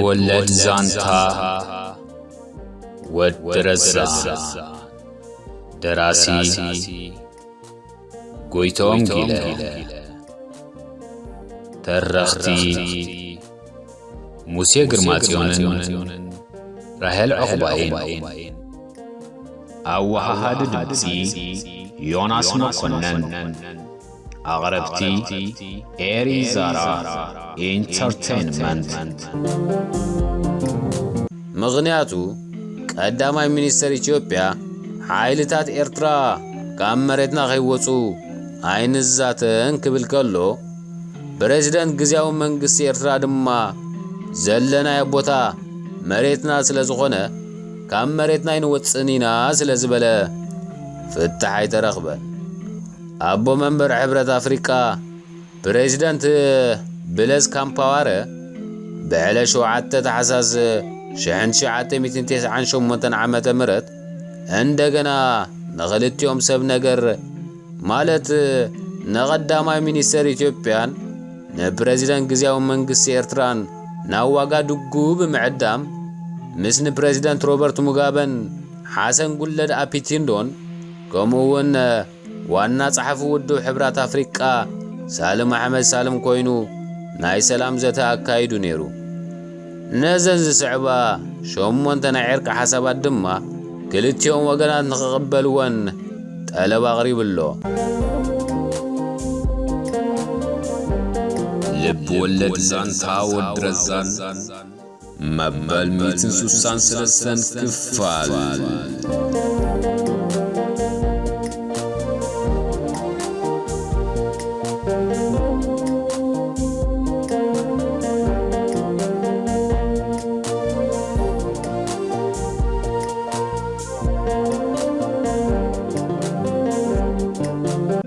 ወለድ ዛንታ ወድረዛ ደራሲ ጎይቶም ጊለ ተረኽቲ ሙሴ ግርማጽዮንን ራሄል ዕኽባይን አዋሃሃድ ድምፂ ዮናስ መኮነን አቅረብቲ ኤሪ ዛራ ኢንተርቴይንመንት ምክንያቱ ቀዳማይ ሚኒስትር ኢትዮጵያ ኃይልታት ኤርትራ ካብ መሬትና ከይወጹ አይንዛተን ክብል ከሎ ፕሬዝዳንት ግዚያዊ መንግስቲ ኤርትራ ድማ ዘለና ቦታ መሬትና ስለዝኾነ ካብ መሬትና ይንወጽኒና ስለዝበለ ፍትሐይ ተረኽበ አቦ መንበር ሕብረት አፍሪካ ፕሬዝዳንት ብለዝ ካምፓዋረ በዕለ 7 ታሕሳስ 1998 ዓመተ ምህረት እንደገና ነኽልቲዮም ሰብ ነገር ማለት ነቀዳማይ ሚኒስትር ኢትዮጵያን ነፕሬዝዳንት ግዚያዊ መንግስቲ ኤርትራን ናዋጋ ድጉ ብምዕዳም ምስን ፕሬዝዳንት ሮበርት ሙጋበን ሐሰን ጉለድ አፒቲንዶን ከምኡውን ዋና ጸሐፊ ውድብ ሕብረት አፍሪካ ሳልም አሕመድ ሳልም ኮይኑ ናይ ሰላም ዘተ አካይዱ ነይሩ። ነዘን ዝስዕባ ሸሞንተ ናይ ዕርቂ ሓሳባት ድማ ክልቲኦም ወገናት ንኽቕበልወን ጠለብ አቕሪብሎ። ልብ ወለድ ዛንታ ወድረዛን መበል 163 ክፋል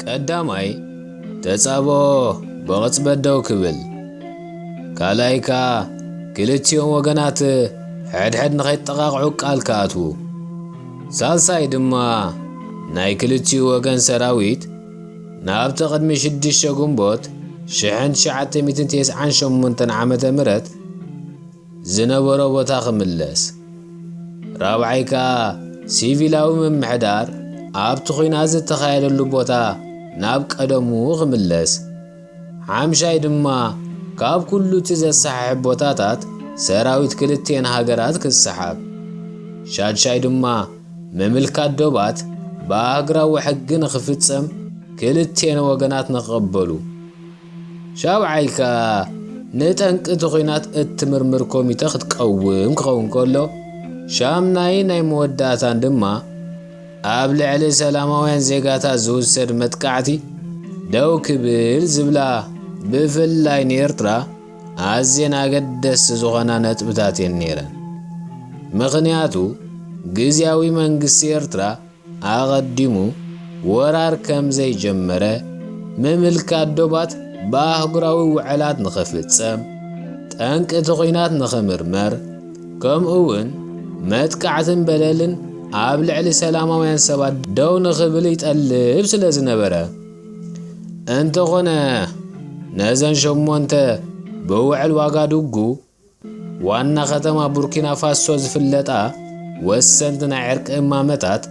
ቀዳማይ ተጻቦ በቅጽበት ደው ክብል ካላይካ ክልቲኦም ወገናት ሕድሕድ ንኸይጠቃቅዑ ቃል ከኣትዉ ሳልሳይ ድማ ናይ ክልቲኡ ወገን ሰራዊት ናብቲ ቅድሚ 6 ግንቦት 1998 ዓመተ ምህረት ዝነበሮ ቦታ ክምለስ ራብዓይካ ሲቪላዊ ምምሕዳር ኣብቲ ኹናት ዝተኻየደሉ ቦታ ናብ ቀደሙ ክምለስ ሓምሻይ ድማ ካብ ኩሉ ዘሳሕሕ ቦታታት ሰራዊት ክልቴን ሃገራት ክሰሓብ ሻድሻይ ድማ ምምልካት ዶባት በአህግራዊ ሕጊ ንኽፍጸም ክልቴን ወገናት ንኽቕበሉ ሻብዓይካ ንጠንቅቲ ኹናት እትምርምር ኮሚቴ ክትቀውም ክኸውን ከሎ ሻምናይ ናይ መወዳእታን ድማ ኣብ ልዕሊ ሰላማውያን ዜጋታት ዝውሰድ መጥቃዕቲ ደው ክብል ዝብላ ብፍላይ ንኤርትራ ኣዝየን ኣገደስቲ ዝኾና ነጥብታት እየን ነይረን። ምክንያቱ ግዚያዊ መንግስቲ ኤርትራ ኣቐዲሙ ወራር ከም ዘይጀመረ ምምልካት ዶባት በአህጉራዊ ውዕላት ንኽፍጸም ጠንቅቲ ኹናት ንኽምርመር ከምኡውን መጥቃዕትን በደልን ኣብ ልዕሊ ሰላማውያን ሰባት ደው ንኽብል ይጠልብ ስለ ዝነበረ እንተኾነ ነዘን ሸሞንተ በውዕል ዋጋዱጉ ዋና ከተማ ቡርኪና ፋሶ ዝፍለጣ ወሰንቲ ናይ ዕርቂ እማመታት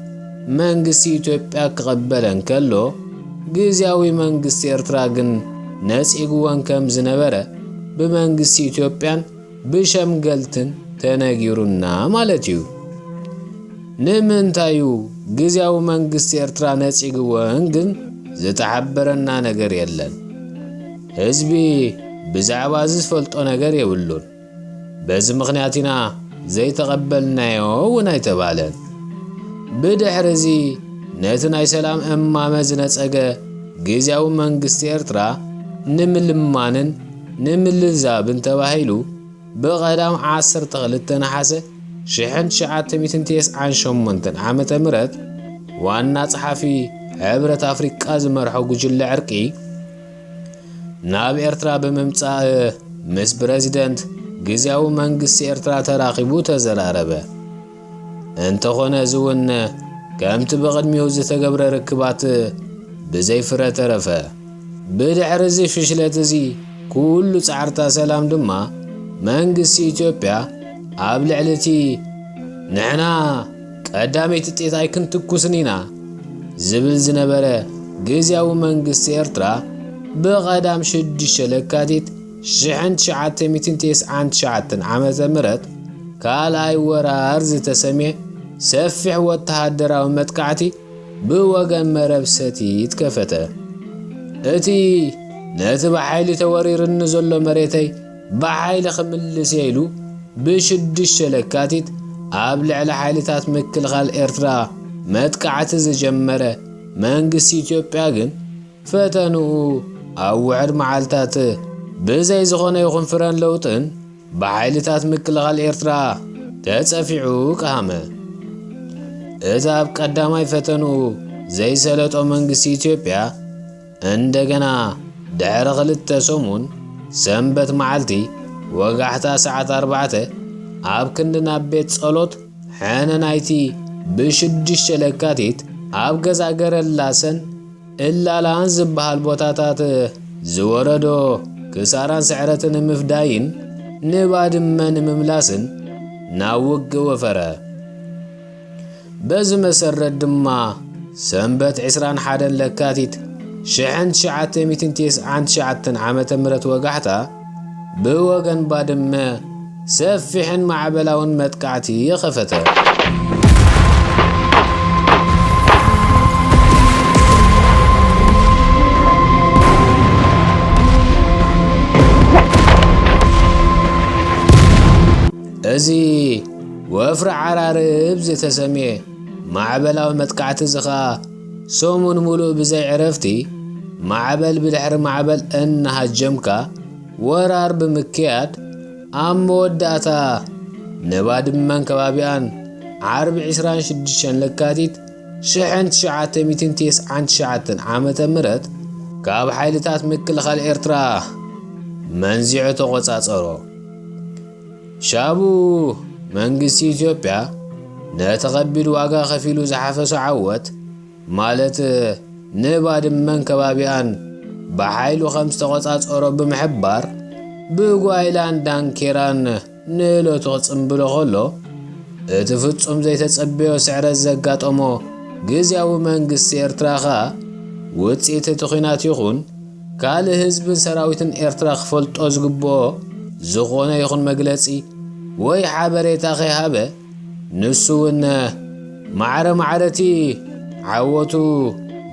መንግስቲ ኢትዮጵያ ክቕበለን ከሎ ግዚያዊ መንግስቲ ኤርትራ ግን ነጺግወን ከም ዝነበረ ብመንግስቲ ኢትዮጵያን ብሸምገልትን ተነጊሩና ማለት እዩ። ንምንታዩ ግዚያዊ መንግስቲ ኤርትራ ነጺግወን ግን ዝተሓበረና ነገር የለን። ህዝቢ ብዛዕባ ዝፈልጦ ነገር የብሉን። በዚ ምክንያትና ዘይተቐበልናዮ እውን ኣይተባለን። ብድሕሪዚ ነቲ ናይ ሰላም እማመ ዝነጸገ ግዚያዊ መንግስቲ ኤርትራ ንምልማንን ንምልዛብን ተባሂሉ ብቐዳም 12 ነሓሰ 1998 ዓመተ ምህረት ዋና ጸሓፊ ሕብረት አፍሪካ ዝመርሖ ጉጅለ ዕርቂ ናብ ኤርትራ ብምምጻእ ምስ ፕሬዝዳንት ግዚያዊ መንግስቲ ኤርትራ ተራኺቡ ተዘራረበ። እንተኾነ ዝውን ከምቲ ብቕድሚኡ ዝተገብረ ርክባት ብዘይፍረ ተረፈ። بدحرزي فشلت زي كل صعرتا سلام دما መንግስቲ ኢትዮጵያ ኣብ ልዕልቲ ንሕና ቀዳመይቲ ጤታይ ክንትኩስን ኢና ዝብል ዝነበረ ግዚያዊ መንግስቲ ኤርትራ ብቐዳም 6 ለካቲት 1999 ዓመተ ምህረት ካልኣይ ወራር ዝተሰምየ ሰፊሕ ወተሃደራዊ መጥቃዕቲ ብወገን መረብ ሰቲት ከፈተ። እቲ ነቲ ብሓይሊ ተወሪርኒ ዘሎ መሬተይ ብሓይሊ ክምልስ ኢሉ ብ6 ለካቲት ኣብ ልዕሊ ሓይልታት ምክልኻል ኤርትራ መጥቃዕቲ ዝጀመረ መንግስቲ ኢትዮጵያ ግን ፈተንኡ ኣብ ውዕድ መዓልታት ብዘይ ዝኾነ ይኹን ፍረን ለውጥን ብሓይልታት ምክልኻል ኤርትራ ተጸፊዑ ቀሃመ። እቲ ኣብ ቀዳማይ ፈተንኡ ዘይሰለጦ መንግስቲ ኢትዮጵያ እንደገና ድሕሪ 2 ሰሙን ሰንበት መዓልቲ ወጋሕታ ሰዓት 4 ኣብ ክንድና ቤት ጸሎት ሓነናይቲ ብ6 ለካቲት ኣብ ገዛ ገረላሰን እላላን ዝበሃል ቦታታት ዝወረዶ ክሳራን ስዕረትን ምፍዳይን ንባድመን ምምላስን ናብ ውግእ ወፈረ። በዚ መሰረት ድማ ሰንበት 21 ለካቲት 1999 ዓመተ ምህረት ወጋሕታ ብወገን ባድመ ሰፊሕን ማዕበላውን መጥቃዕቲ የኸፈተ። እዚ ወፍሪ ዓራርብ ዝተሰምየ ማዕበላዊ መጥቃዕቲ ዝኻ ሰሙን ሙሉእ ብዘይ ዕረፍቲ ማዕበል ብድሕሪ ማዕበል እናሃጀምካ ወራር ብምክያድ ኣብ መወዳእታ ንባድመን ከባቢኣን ዓርቢ 26 ለካቲት 1999 ዓመተ ምህረት ካብ ሓይልታት ምክልኻል ኤርትራ መንዚዑ ተቆጻጸሮ። ሻቡ መንግስቲ ኢትዮጵያ ነተኸቢድ ዋጋ ከፊሉ ዝሓፈሰ ዓወት ማለት ንባድመን ከባቢኣን ብሓይሉ ከም ዝተቆጻጸሮ ብምሕባር ብጓይላን ዳንኬራን ንእለቱ ክጽምብሎ ከሎ እቲ ፍጹም ዘይተጸበዮ ስዕረት ዘጋጠሞ ግዚያዊ መንግስቲ ኤርትራ ኸ ውፅኢት እቲ ኹናት ይኹን ካልእ ህዝብን ሰራዊትን ኤርትራ ክፈልጦ ዝግብኦ ዝኾነ ይኹን መግለጺ ወይ ሓበሬታ ከይሃበ ንሱ እውን ማዕረ ማዕረቲ ዓወቱ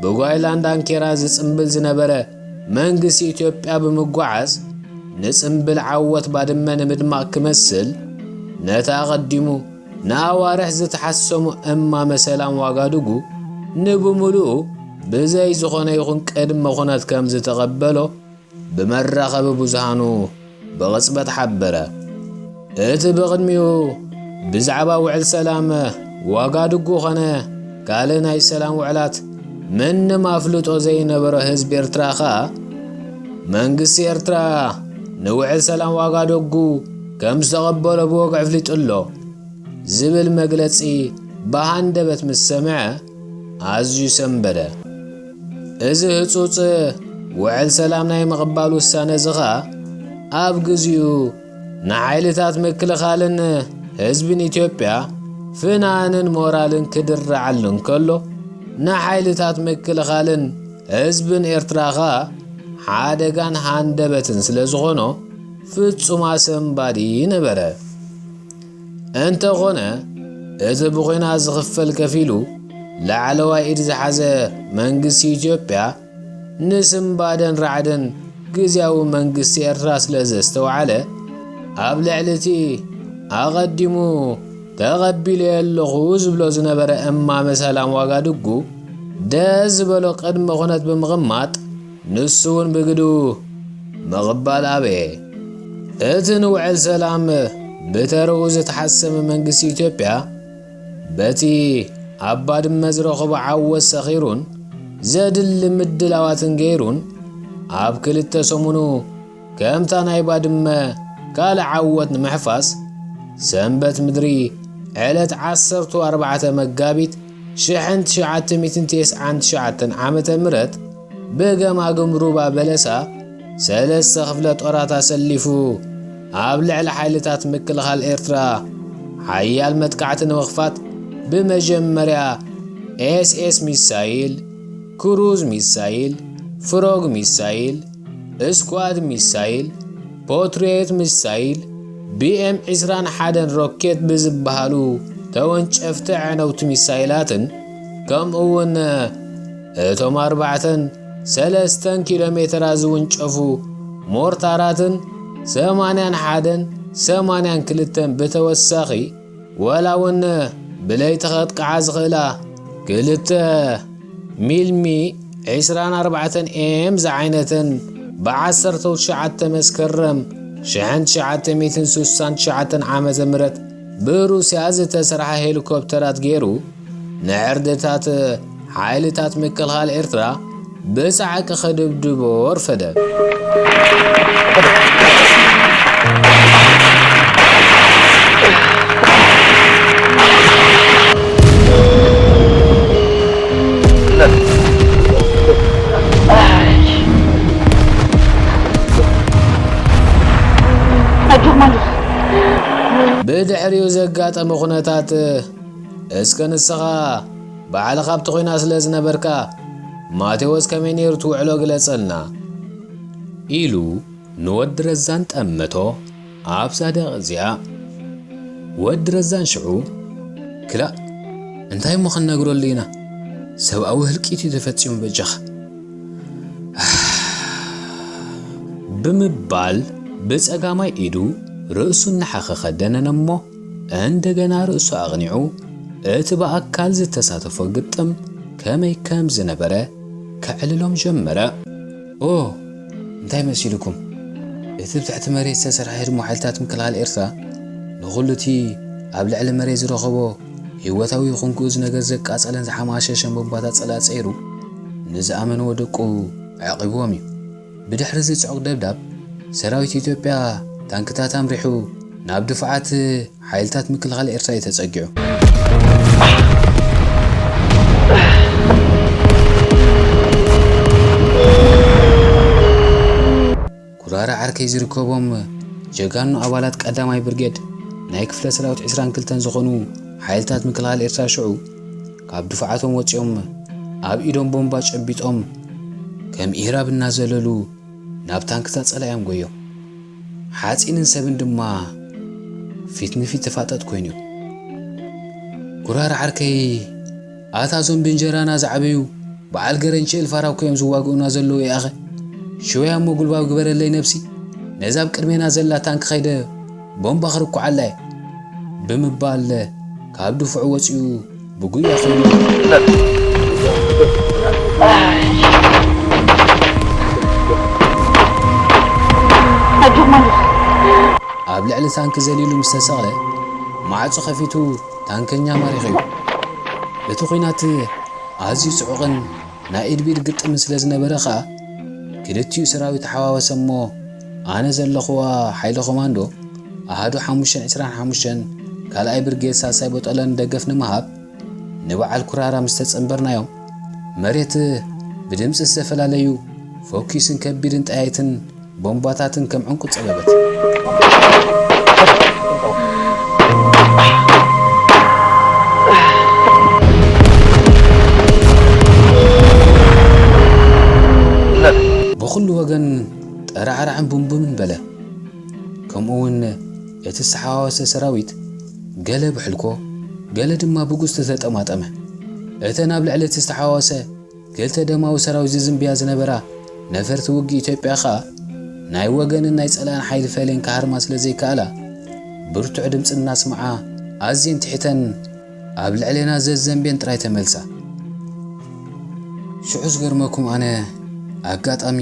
ብጓይላን ዳንኬራን ዝጽምብል ዝነበረ መንግስቲ ኢትዮጵያ ብምጓዓዝ ንጽምብል ዓወት ባድመ ንምድማቕ ክመስል ነታ ቐዲሙ ንኣዋርሕ ዝተሓሰሙ እማመ ሰላም ዋጋዱጉ ንብሙሉኡ ብዘይ ዝኾነ ይኹን ቅድመ ኹነት ከም ዝተቐበሎ ብመራኸቢ ብዙሃኑ ብቕጽበት ሓበረ። እቲ ብቕድሚኡ ብዛዕባ ውዕል ሰላም ዋጋዱጉ ኾነ ካልእ ናይ ሰላም ውዕላት ምንም ኣፍልጦ ዘይነበሮ ህዝቢ ኤርትራ ኸ መንግስቲ ኤርትራ ንውዕል ሰላም ዋጋዱጉ ከም ዝተቐበሎ ብወግዕ ኣፍሊጡሎ ዝብል መግለጺ ብሃንደበት ምስ ሰምዐ ኣዝዩ ሰንበደ። እዚ ህጹጽ ውዕል ሰላም ናይ ምቕባል ውሳነ ዝኻ ኣብ ግዚኡ ንሓይልታት ምክልኻልን ህዝብን ኢትዮጵያ ፍናንን ሞራልን ክድርዓልን ከሎ ንሓይልታት ምክልኻልን ህዝብን ኤርትራ ኸ ሓደጋን ሃንደበትን ስለ ዝኾኖ ፍጹም ኣሰንባዲ ነበረ። እንተኾነ እቲ ብኹናት ዝኽፈል ከፊሉ ላዕለዋይ ኢድ ዝሓዘ መንግስቲ ኢትዮጵያ ንስምባደን ራዕድን ግዚያዊ መንግስቲ ኤርትራ ስለ ዘስተውዓለ ኣብ ልዕልቲ ኣቐዲሙ ተቐቢለ ኣለኹ ዝብሎ ዝነበረ እማመ ሰላም ዋጋዱጉ ደስ ዝበሎ ቅድመ ኹነት ብምቕማጥ ንሱ እውን ብግዱ ምቕባል ኣበየ። እቲ ንውዕል ሰላም ብተርኡ ዝተሓሰመ መንግስቲ ኢትዮጵያ በቲ ኣብ ባድመ ዝረኸቦ ዓወት ሰኺሩን ዘድሊ ምድላዋትን ገይሩን ኣብ 2 ሰሙኑ ከምታ ናይ ባድመ ካልእ ዓወት ንምሕፋስ ሰንበት ምድሪ ዕለት 14 መጋቢት 1999 ዓመተ ምህረት ብገማግም ሩባ በለሳ 3 ክፍለ ጦራት ኣሰሊፉ ኣብ ልዕሊ ሓይልታት ምክልኻል ኤርትራ ሓያል መጥቃዕቲ ንምኽፋት ብመጀመርያ ኤስኤስ ሚሳይል፣ ክሩዝ ሚሳይል፣ ፍሮግ ሚሳይል፣ ስኳድ ሚሳይል፣ ፖትሬት ሚሳይል፣ BM-21 ሮኬት ብዝበሃሉ ተወንጨፍቲ ዓነውቲ ሚሳይላትን ከምኡውን እቶም 3 ኪሎ ሜትራ ዝውንጨፉ ሞርታራትን 81 82 ብተወሳኺ ወላውን ብለይቲ ኸጥቅዓ ዝኽእላ 2 ሚልሚ 24M ዝዓይነትን ብ19 መስከረም 1969 ዓመተ ምህረት ብሩስያ ዝተሰርሐ ሄሊኮፕተራት ገይሩ ንዕርድታት ሓይልታት ምክልኻል ኤርትራ ብጻዕቂ ኸድብድቦ ወርፈደ። ብድሕሪኡ ዘጋጠመ ኩነታት እስከ ንስኻ ባዕልኻ ኣብቲ ኹናት ስለ ዝነበርካ ማቴዎስ ከመይ ነይሩ ትውዕሎ ግለጸልና ኢሉ ንወዲ ረዛን ጠመቶ ኣብ ሳደቕ እዚኣ። ወዲ ረዛን ሽዑ ክላእ እንታይ እሞ ክንነግረሉ ኢና ሰብኣዊ ህልቂት እዩ ተፈጺሙ በጃኻ ብምባል ብጸጋማይ ኢዱ ርእሱ እናሓኸ ኸደነን እሞ እንደገና ርእሱ ኣቕኒዑ እቲ በኣካል ዝተሳተፎ ግጥም ከመይ ከም ዝነበረ ከዕልሎም ጀመረ። ኦ እንታይ መሲልኩም እቲ ብታሕቲ መሬት ዝተሰርሐ ህድሞ ሓይልታት ምክልኻል ኤርትራ ንኹሉ እቲ ኣብ ልዕሊ መሬት ዝረኸቦ ህይወታዊ ይኹን ግኡዝ ነገር ዘቃጸለን ዝሓማሸሸን ቦምባታት ጸላጸይሩ ንዝኣመንዎ ደቁ ዓቂብዎም እዩ። ብድሕሪ ዝጽዑቕ ደብዳብ ሰራዊት ኢትዮጵያ ታንክታት ኣምሪሑ ናብ ድፍዓት ሓይልታት ምክልኻል ኤርትራ እዩ ተጸጊዑ። ኩራራ ዓርከይ ዝርከቦም ጀጋኑ ኣባላት ቀዳማይ ብርጌድ ናይ ክፍለ ሰራዊት 22 ዝኾኑ ሓይልታት ምክልኻል ኤርትራ ሽዑ ካብ ድፍዓቶም ወፂኦም ኣብ ኢዶም ቦምባ ጨቢጦም ከም ኢራብ እናዘለሉ ናብ ታንክታት ጸላዮም ጎዮም። ሓጺንን ሰብን ድማ ፊት ንፊት ተፋጠጥ ኮይኑ ኩራራ ዓርከይ ኣታዞም ብንጀራና ዝዓበዩ በዓል ገረንችል ፋራው ኮይም ዝዋግኡና ዘለዉ ይኣኸ ሽወያ እሞ ጉልባብ ግበረለይ ነብሲ ነዛብ ቅድሜና ዘላ ታንክ ኸይደ ቦምባ ኽርኩዓላ ብምባል ካብ ድፍዑ ወፂኡ ብጉያ ኮይኑ ኣብ ልዕሊ ታንክ ዘሊሉ ምስ ተሰቕለ ማዕጾ ኸፊቱ ታንከኛ ማሪኽ እዩ። እቲ ኹናት ኣዝዩ ጽዑቕን ናይ ኢድ ቢድ ግጥምን ስለ ዝነበረ ኸዓ ክልቲኡ ሰራዊት ሓዋወሰ እሞ ኣነ ዘለኹዋ ሓይለ ኮማንዶ ኣሃዱ 525 ካልኣይ ብርጌድ ሳሳይ ቦጠለን ደገፍ ንምሃብ ንበዓል ኩራራ ምስ ተጸንበርናዮም መሬት ብድምፂ ዝተፈላለዩ ፎኪስን ከቢድን ጠያይትን ቦምባታትን ከም ዕንቁ ጸበበት። ብኹሉ ወገን ጠራዕራዕን ቡምቡምን በለ። ከምኡውን እቲ ዝተሓዋወሰ ሰራዊት ገለ ብሕልኮ ገለ ድማ ብጉስ ተጠማጠመ። እተን ኣብ ልዕሊ እቲ ዝተሓዋወሰ ክልተ ደማዊ ሰራዊት ዝዝምብያ ዝነበራ ነፈርቲ ውጊ ኢትዮጵያ ኸዓ ናይ ወገንን ናይ ጸላእን ሓይሊ ፈሌን ካህርማ ስለ ዘይከኣላ ብርቱዕ ድምፂ እናስምዓ ኣዝየን ትሒተን ኣብ ልዕልና ዘዘንብየን ጥራይ ተመልሳ። ሽዑ ዝገርመኩም ኣነ ኣጋጣሚ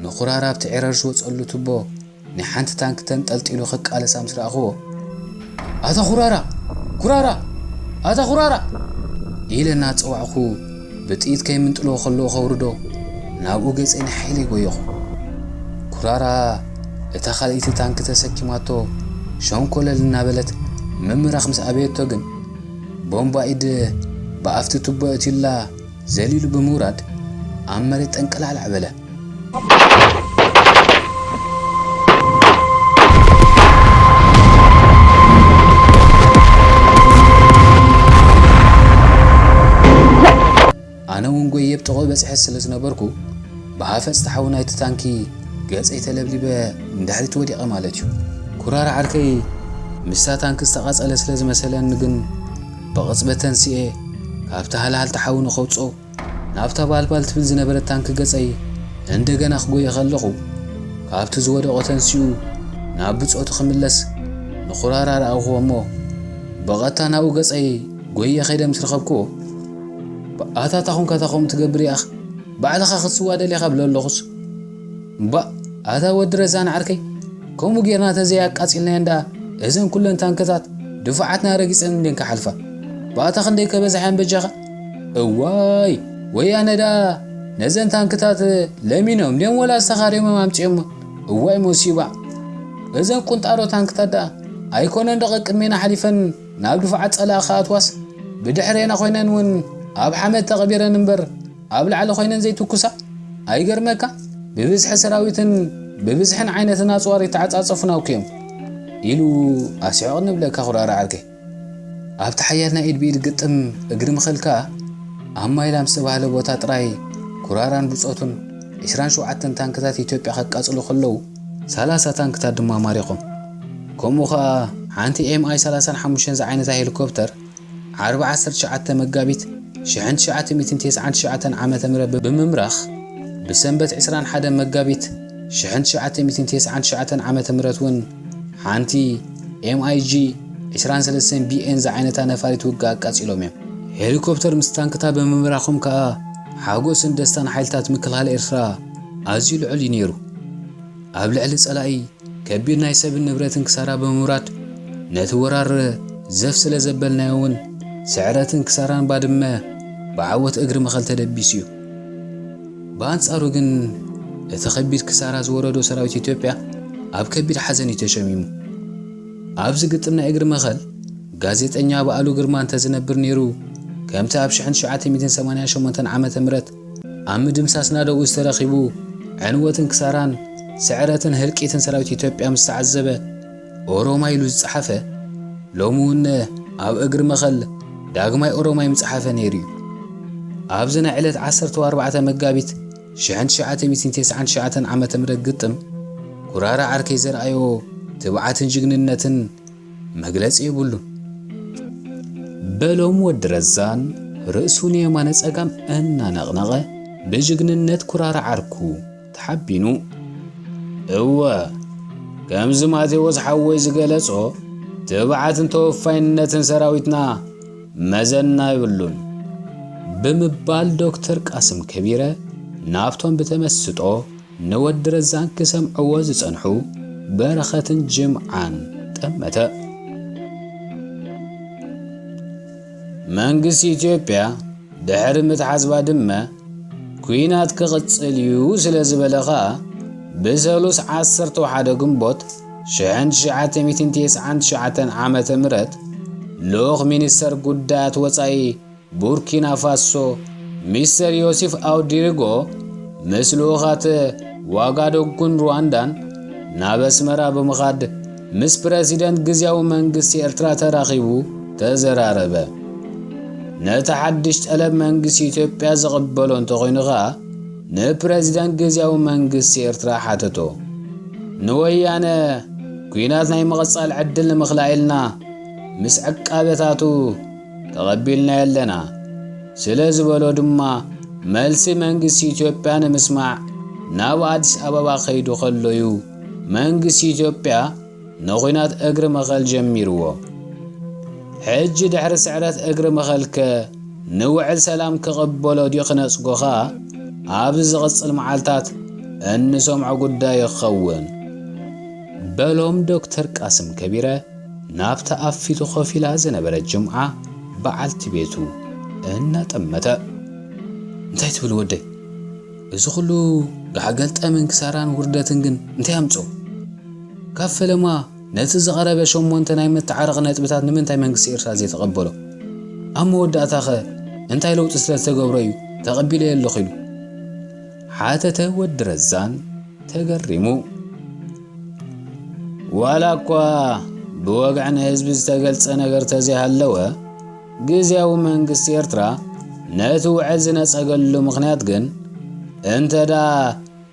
ንኹራራ ኣብቲ ዒረር ዝወጸሉ ትቦ ንሓንቲ ታንክ ተንጠልጢሉ ኽቃለሳ ምስ ረኣኽዎ ኣታ ኹራራ ኩራራ ኣታ ኹራራ ኢለ እናፀዋዕኹ ብጥይት ከይምንጥሎ ኸለዎ ኸውርዶ ናብኡ ገጸይ ንሓይለ ይጎየኹ። ኩራራ እታ ኻልኢቲ ታንክ ተሰኪማቶ ሸንኮለል እናበለት ምምራኽ ምስ ኣበየቶ ግን ቦምባ ኢድ ብኣፍቲ ትቦ እትዩላ ዘሊሉ ብምውራድ ኣብ መሬት ጠንቀላዕላዕ በለ። ኣብጥቆ በጽሐ ስለ ዝነበርኩ ብሃፈጽ ተሓው ናይቲ ታንኪ ገጸይ ተለብሊበ እንዳሕሪት ወዲቐ ማለት እዩ ኩራራ ዓርከይ ምስታ ታንኪ ዝተቓጸለ ስለ ዝመሰለኒ ግን ብቕጽበት ተንስኤ ካብታ ሃልሃል ተሓው ንኸውጾ ናብታ ባልባል ትብል ዝነበረት ታንኪ ገጸይ እንደገና ክጎየ ከለኹ ካብቲ ዝወደቆ ተንስኡ ናብ ብጾቱ ክምለስ ንኹራራ ረኣኽዎ እሞ በቐታ ናብኡ ገጸይ ጎየ ኸይደ ምስ ረኸብክዎ ኣታ ኹንካ ታኹም ትገብር ኢኻ ባዕልኻ ክትስዋደል ኢኻ ብሎ ኣለኹስ እምባ ኣታ ወዲ ረዛን ዓርከይ ከምኡ ጌርና ተዘያቃጺልና እንዳ እዘን ኩለን ታንክታት ድፍዓትና ረጊፀን እንደንካ ሓልፋ ባእታ ክንደይ ከበዛሕያን በጃኻ እዋይ ወያነ ዳ ነዘን ታንክታት ለሚኖም ደም ወላ ዝተኻርዮም ኣምጪኦም እዋይ ሙሲባ እዘን ቁንጣሮ ታንክታት ዳ ኣይኮነን ደቐ ቅድሜና ሓሊፈን ናብ ድፍዓት ጸላእኻ ኣትዋስ ብድሕሬና ኮይነን እውን ኣብ ሓመድ ተቐቢረን እምበር ኣብ ላዕሊ ኮይነን ዘይትኩሳ ኣይገርመካ ብብዝሒ ሰራዊትን ብብዝሕን ዓይነትን ኣጽዋር ይተዓጻጸፉና እኮም ኢሉ ኣስዕቕ ንብለካ ኩራራ ዓርከይ ኣብቲ ሓያልና ኢድ ብኢድ ግጥም እግሪ ምኽልካ ኣብ ማይላም ዝተባህለ ቦታ ጥራይ ኩራራን ብጾቱን 27 ታንክታት ኢትዮጵያ ከቃጽሉ ከለዉ 30 ታንክታት ድማ ማሪቖም ከምኡ ኸኣ ሓንቲ ኤምኣይ 35 ዝዓይነታ ሄሊኮፕተር 49 መጋቢት 1999 ዓመተ ምህረት ብምምራኽ ብሰንበት 21 መጋቢት 1999 ዓመተ ምህረት እውን ሓንቲ ኤምኣይጂ 23 ቢኤን ዝዓይነታ ነፋሪት ውጋ ኣቃጺሎም እዮም ሄሊኮፕተር ምስ ታንክታ ብምምራኾም ከዓ ሓጎስን ደስታን ሓይልታት ምክልኻል ኤርትራ ኣዝዩ ልዑል እዩ ነይሩ ኣብ ልዕሊ ጸላኢ ከቢድ ናይ ሰብን ንብረትን ክሳራ ብምውራድ ነቲ ወራር ዘፍ ስለ ዘበልናዮ እውን ስዕረትን ክሳራን ባድመ ብዓወት እግሪ መኸል ተደቢሱ እዩ ብኣንጻሩ ግን እቲ ከቢድ ክሳራ ዝወረዶ ሰራዊት ኢትዮጵያ ኣብ ከቢድ ሓዘን እዩ ተሸሚሙ ኣብዚ ግጥም ናይ እግሪ መኸል ጋዜጠኛ በዓሉ ግርማ እንተዝነብር ነይሩ ከምቲ ኣብ 1988 ዓመተ ምህረት ኣብ ምድምሳስ ናደኡ ዝተረኺቡ ዕንወትን ክሳራን ስዕረትን ህልቂትን ሰራዊት ኢትዮጵያ ምስ ተዓዘበ ኦሮማይ ኢሉ ዝጸሓፈ ሎሚ እውን ኣብ እግሪ መኸል ዳግማይ ኦሮማይ ምጽሓፈ ነይሩ እዩ ኣብዚ ናይ ዕለት 14 መጋቢት 1999 ዓመተ ምህረት ግጥም ኩራራ ዓርከይ ዘርኣዮ ትብዓትን ጅግንነትን መግለጺ ይብሉ በሎም ወዲ ረዛን ርእሱን የማነ ጸጋም እናነቕነቐ ብጅግንነት ኩራራ ዓርኩ ተሓቢኑ እወ ከምዚ ማቴዎስ ሓወይ ዝገለጾ ትብዓትን ተወፋይነትን ሰራዊትና መዘና ይብሉን ብምባል ዶክተር ቃስም ከቢረ ናብቶም ብተመስጦ ንወዲ ረዛን ክሰምዕዎ ዝጸንሑ በረኸትን ጅምዓን ጠመተ መንግስቲ ኢትዮጵያ ድሕሪ ምትሓዝባ ድማ ኩናት ክቕጽል እዩ ስለ ዝበለኻ ብሰሉስ 11 ግንቦት 1999 ዓመተ ምህረት ልኡኽ ሚኒስተር ጉዳያት ወጻኢ ቡርኪና ፋሶ ሚስተር ዮሴፍ ኣውዲሪጎ ምስ ልኡኻት ዋጋዶጉን ሩዋንዳን ናብ ኣስመራ ብምኻድ ምስ ፕረዚደንት ግዝያዊ መንግስቲ ኤርትራ ተራኺቡ ተዘራረበ ነቲ ሓድሽ ጠለብ መንግስቲ ኢትዮጵያ ዝቕበሎ እንተኾይኑ ኸኣ ንፕረዚደንት ግዝያዊ መንግስቲ ኤርትራ ሓተቶ ንወያነ ኩናት ናይ ምቕጻል ዕድል ንምኽላእ ኢልና ምስ ዕቃበታቱ ተቐቢልና የለና ስለ ዝበሎ ድማ መልሲ መንግስቲ ኢትዮጵያ ንምስማዕ ናብ ኣዲስ ኣበባ ኸይዱ ከሎ እዩ መንግስቲ ኢትዮጵያ ንኹናት እግሪ መኸል ጀሚርዎ ሕጂ ድሕሪ ስዕረት እግሪ መኸልከ ንውዕል ሰላም ክቕበሎ ድዩ ክነጽጎ ኸኣ ኣብዚ ዝቕጽል መዓልታት እንሰምዖ ጉዳይ ይኸውን በሎም ዶክተር ቃስም ከቢረ ናብታ ኣፊቱ ኮፍ ኢላ ዝነበረት ጅምዓ በዓልቲ ቤቱ እናጠመተ እንታይ ትብል ወደይ እዚ ኩሉ ጋሕገልጠምን ክሳራን ውርደትን ግን እንታይ ኣምጾ ካብ ፈለማ ነቲ ዝቐረበ 8 ናይ መተዓረቕ ነጥብታት ንምንታይ መንግስቲ ኤርትራ ዘይተቐበሎ ኣብ መወዳእታኸ እንታይ ለውጢ ስለተገብሮ እዩ ተቐቢለ የለኹ ኢሉ ሓተተ ወዲ ረዛን ተገሪሙ ዋላ እኳ ብወግዕን ህዝቢ ዝተገልጸ ነገር ተዘይሃለወ ግዝያዊ መንግስቲ ኤርትራ نتوعد زنصقلو مخنيات جن انت دا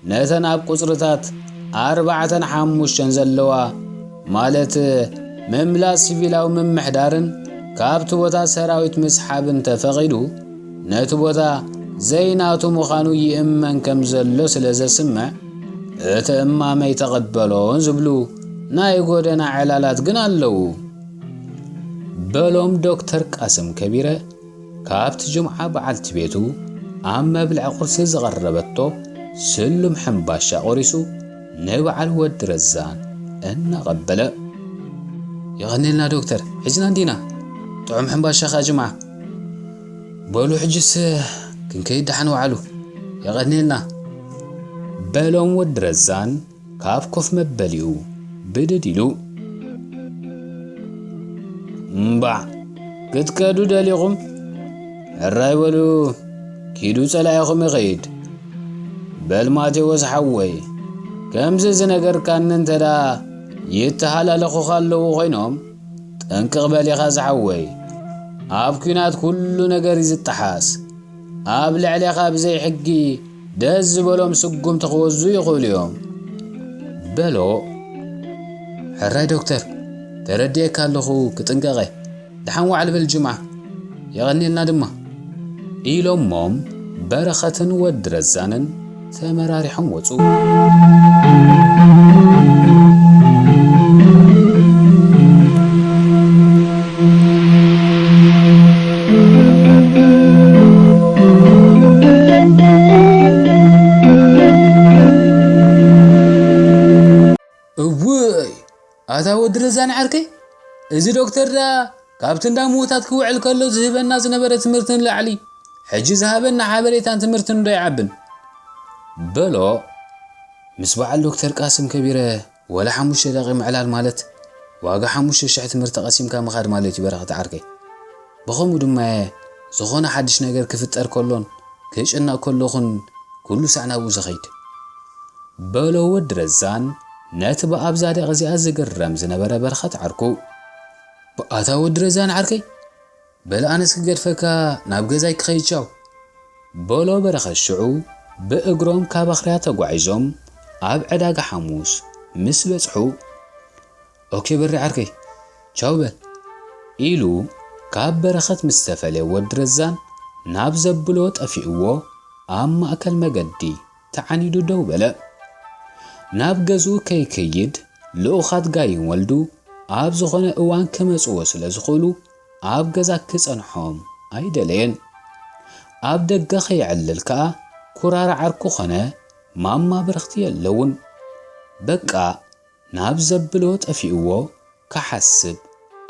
نتن اب قصرتات 4-5 زلوا مالت مملاس سيفيلاو ممحدارن كابت بوتا سراويت مسحابن تفقيدو نتو بوتا زيناتو مخانو يأمن كم زلو سلزة سمع اتأمامي تقبلون زبلو ناي قودنا علالات قنالو بلوم دكتور قاسم كبيرة كابت جمعة بعلت بيتو أما بالعقرس زغربتو سلم حنباشا قريسو نبع الود رزان إن قبله يغني لنا دكتور حجنا ندينا طعم حنباشا خا جمعة بولو حجس كن كيد حنو علو يغني لنا بلوم ود رزان كاب كوف مبليو بدديلو مبع قد كادو داليغم الراي ولو كيدو سلايخم يغيد بل ما توز حوي كم زنقر كان انتدا يتحلى لخو خالو غينهم تنقق بالي خاز حوي اب كينات كل نقر يزتحاس اب لعلي خاب زي حقي دز بلوم سقوم تخوزو يقول يوم بلو الراي دكتور ترديك هالخو كتنقغي دحان وعلى بالجمعة يغني لنا دمه إيلو موم برخة ود رزانن ثمراري حموتو اووي اتا ود رزان عركي ازي دكتور دا كابتن دا موتات كوعل كله زهبنا زنبره تمرتن لعلي حجي زهبنا حبريتان تمرتن دو يعبن بلو مسبع الدكتور قاسم كبيره ولا 5 دقيقه معلال مالت واغا 5 شعت تمرت قاسم كان مخاد مالتي برخه تعركي بخمو دما زخونه حدش ነገር كفطر كلون كيشنا كلخن كل سعنا ابو زخيد بلو ود رزان نتبا ابزاده غزي ازغرم زنبره برخه تعركو بأتا ود رزان عركي بلا أنس قدفكا ناب غزاي كخيچاو بولو برخشعو بأقروم كابخرياتا قوعيزوم اب عداق حموس مس بصحو اوكي بري عركي چاو بل إيلو كاب برخت مستفلي ود رزان ناب زبلو طفيقو اما اكل مقدي تعنيدو دو بلا ناب غزو كيكيد لوخات غاين ولدو اب زخونه اوان كمصو سلازخولو اب غزا كصنحوم ايدلين اب دغ خيعللكا كورار عركو خنه ماما برختي يلون بقى ناب زبلو طفيقو كحسب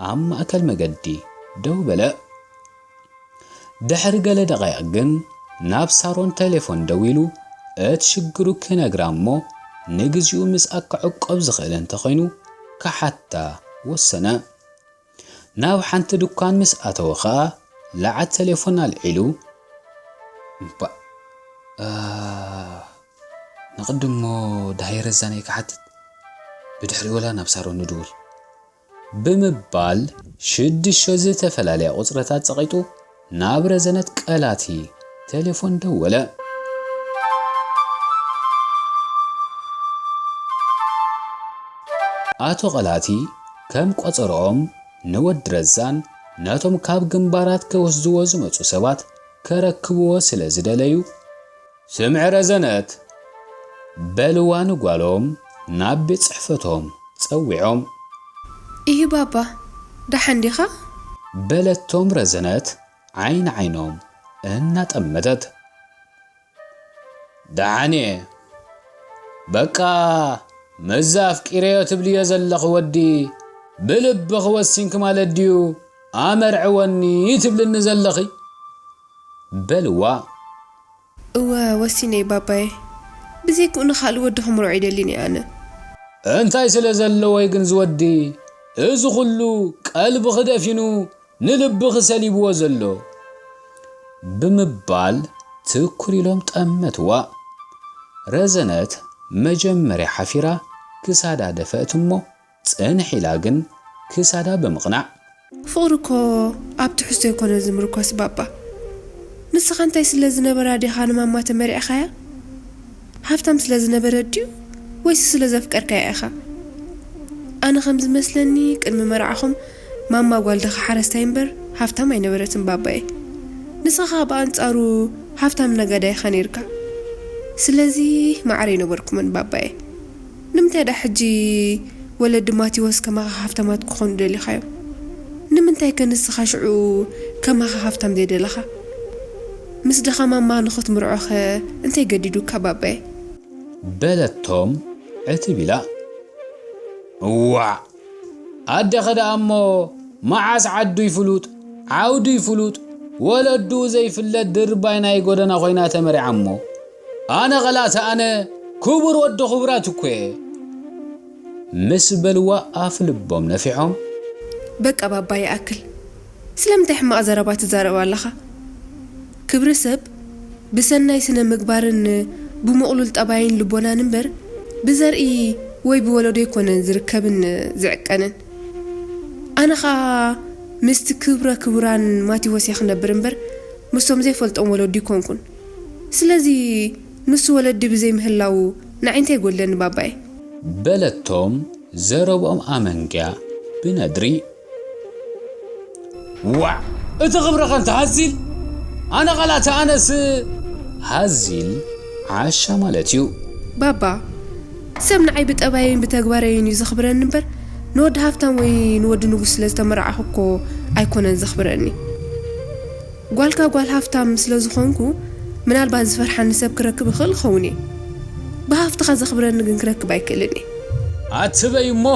اما اكل مقدي دو بلا دحر قال دقائق جن ناب سارون تليفون دويلو اتشجرو كنغرامو نغزيو مساك عقب زخيلن تخينو كحتى وسنا ناو حنت دكان مساتو خا لعت تليفون العلو نقدمو داير الزاني كحت بدحري ولا نبصارو ندول بمبال شد الشوزي تفلالي قصرتات صغيتو نابر زنت قلاتي تليفون دولا آتو قلاتي كم قصرهم نود رزان ناتم كاب جنبارات كوزدو زمصو سبات كركبو سلازدليو سمع رزنت بلوان قالوم ناب صحفتهم تصويعهم إيه بابا دحن ديخا بلتهم رزنت عين عينهم انات امدت دعني بقى مزاف كيريو تبلي يزلخ ودي بلبخ وسينك مالديو امر عوني تبل نزلخي بلوا وسيني باباي بزيك نخال ودهم رعيد ليني انا انتاي سلازلو يغن زودي ازو كله قلب خدافينو نلبخ سليب وزلو بمبال تكوري لهم تأمتوا رزنت مجمري حفيرة كسادا دفأتمو تنحي لاغن كسادا بمقنع فوركو ابتحسو يكون زمركوس بابا ንስኻ እንታይ ስለ ዝነበራ ዲኻ ንማማ ተመሪዕኻያ? ሃፍታም ስለ ዝነበረ ድዩ ወይስ ስለ ዘፍቀርካያ ኢኻ? ኣነ ከም ዝመስለኒ ቅድሚ መርዓኹም ማማ ጓልደኻ ሓረስታይ እምበር ሃፍታም ኣይነበረትን ባባዬ። ንስኻ ብኣንጻሩ ሃፍታም ነጋዳይ ኢኻ ነይርካ። ስለዚ ማዕረ ይነበርኩምን ባባዬ። ንምንታይ ዳ ሕጂ ወለዲ ማቴዎስ ከማኻ ሃፍታማት ክኾኑ ደሊኻዮም? ንምንታይ ከንስኻ ሽዑ ከማኻ ሃፍታም ዘይደለኻ? ምስ ደኻ ማማ ንኽትምርዖኸ እንታይ ገዲዱካ ባባዬ? በለቶም ዕትቢላ ዋዕ ኣደኸ ደኣ እሞ መዓስ ዓዱ ይፍሉጥ ዓውዱ ይፍሉጥ ወለዱ ዘይፍለጥ ድርባይ ናይ ጎደና ኮይና ተመሪዓ እሞ ኣነ ቐላተ ኣነ ክቡር ወዲ ክቡራት እኮ ምስ በልዋ ኣፍ ልቦም ነፊሖም በቃ ባባዬ ኣክል ስለምንታይ ሕማቕ ዘረባ ትዛረባ ኣለኻ? ክብሪ ሰብ ብሰናይ ስነ ምግባርን ብመቕሉል ጠባይን ልቦናን እምበር ብዘርኢ ወይ ብወለዶ ይኮነን ዝርከብን ዝዕቀንን። ኣነ ኸ ምስቲ ክብረ ክቡራን ማቴዎስ ክነብር እምበር ምስቶም ዘይፈልጦም ወለዲ ይኮንኩን። ስለዚ ንሱ ወለዲ ብዘይ ምህላው ንዓይ እንታይ ይጎለኒ ባባዬ? በለቶም ዘረቦም ኣመንግያ ብነድሪ ዋዕ እቲ ኽብረኸ እንተ ሃዚል ኣነ ቐላተ ኣነስ ሃዚል ዓሻ ማለት እዩ ባባ። ሰብ ንዓይ ብጠባይን ብተግባረይን እዩ ዘኽብረኒ እምበር ንወዲ ሃፍታም ወይ ንወዲ ንጉስ ስለ ዝተመርዓኹ እኮ ኣይኮነን ዘኽብረኒ። ጓልካ ጓል ሃፍታም ስለ ዝኾንኩ ምናልባት ዝፈርሓኒ ሰብ ክረክብ ይኽእል ኸውን እየ። ብሃፍትኻ ዘኽብረኒ ግን ክረክብ ኣይክእልን እየ። ኣትበይ እሞ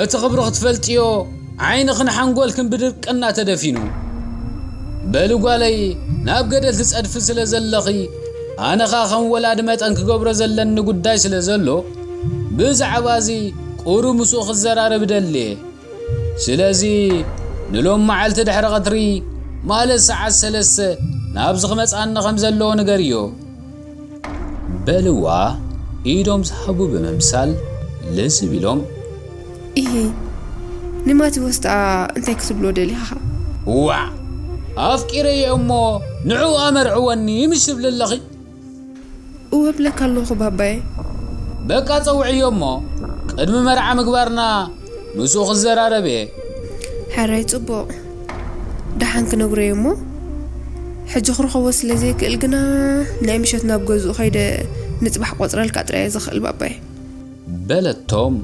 እቲ ኽብሪ ክትፈልጥዮ ዓይንኽን ሓንጎልክን ብድርቅና ተደፊኑ በልጓለይ ናብ ገደል ትጸድፊ ስለ ዘለኺ ኣነኻ ከም ወላዲ መጠን ክገብሮ ዘለኒ ጉዳይ ስለ ዘሎ ብዛዕባ እዚ ቁሩ ምስኡ ክዘራረብ ደልየ። ስለዚ ንሎም መዓልቲ ድሕሪ ቀትሪ ማለት ሰዓት 3 ናብዚ ክመጻኒ ከም ዘለዎ ንገርዮ በልዋ ኢዶም ዝሃቡ ብምምሳል ልዝብ ኢሎም ንማቴዎስ ደኣ እንታይ ክትብሎ ደሊኻ? ዋዕ ኣፍቂረየ እሞ ንዑ ኣመርዕወኒ ምስ ትብለለኺ? እወብለካ ኣለኹ ባባዬ። በቃ ፀውዕዮ እሞ ቅድሚ መርዓ ምግባርና ምስኡ ክዘራረብ እየ። ሓራይ ጽቡቕ ደሓን ክነግረዮ እሞ ሕጂ ክረኸቦ ስለ ዘይክእል ግና ናይ ምሸት ናብ ገዝኡ ኸይደ ንፅባሕ ቆፅረልካ ጥራየ ዝኽእል ባባዬ። በለቶም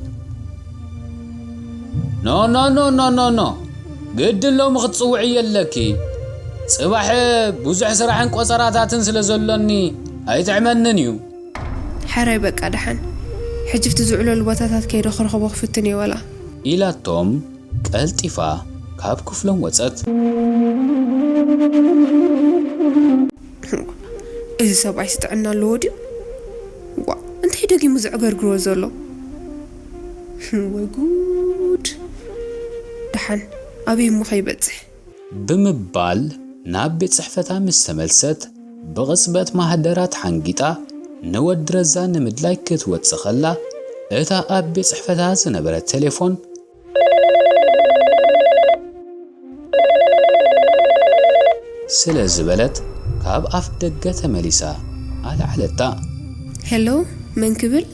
ኖ ኖ ኖ ኖ ኖ ኖ ግድን ሎሚ ክትፅውዕ የለኪ ጽባሕ ብዙሕ ስራሕን ቆፀራታትን ስለ ዘሎኒ ኣይትዕመንን እዩ። ሓራይ በቃ ደሓን ሕጅፍቲ ዝውዕለሉ ቦታታት ከይደ ክረኸቦ ክፍትን እየ ወላ ኢላቶም ቀልጢፋ ካብ ክፍሎም ወፀት። እዚ ሰብኣይ ስጥዕና ኣለዎ ድዩ? ዋ እንታይ ደጊሙ ዝዕገርግሮ ዘሎ? ወይ ጉድ! ደሓን ኣበይ እሞ ኸይበፅሕ ብምባል ናብ ቤት ጽሕፈታ ምስ ተመልሰት ብቕጽበት ማህደራት ሓንጊጣ ንወዲ ረዛ ንምድላይ ክትወፅእ ኸላ እታ ኣብ ቤት ጽሕፈታ ዝነበረት ቴሌፎን ስለ ዝበለት ካብ ኣፍ ደገ ተመሊሳ ኣልዓለታ። ሄሎ መን ክብል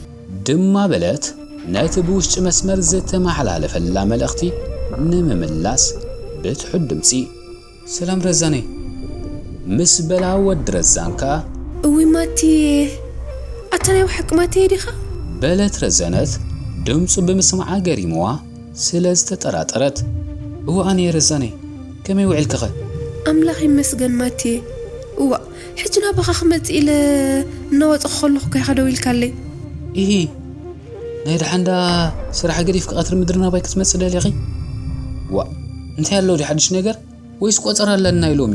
ድማ በለት ነቲ ብውሽጢ መስመር ዝተመሓላለፈላ መልእኽቲ ንምምላስ ብትሑት ድምፂ ሰላም ረዛኔ ምስ በላ ወዲ ረዛን ከዓ እዊ ማቲየ ኣተናይ ውሕቅ ማቲየ ዲኻ በለት ረዘነት ድምፁ ብምስማዓ ገሪምዋ ስለ ዝተጠራጠረት እዋ ኣነ ረዛኔ ከመይ ውዒልክኸ? ኣምላኽ ይመስገን ማቲየ። እዋ ሕጂ ናባኻ ክመፅእ ኢለ እናወፅእ ከለኹ ከይኻ ደው ኢልካለይ። ይሂ ናይ ድሓንዳ ስራሕ ገዲፍ ቀትሪ ምድሪ ናባይ ክትመፅእ ደሊኺ? ዋ እንታይ ኣለዎ ዲ ሓድሽ ነገር ወይስ ቆፀር ኣለና ኢሎሚ?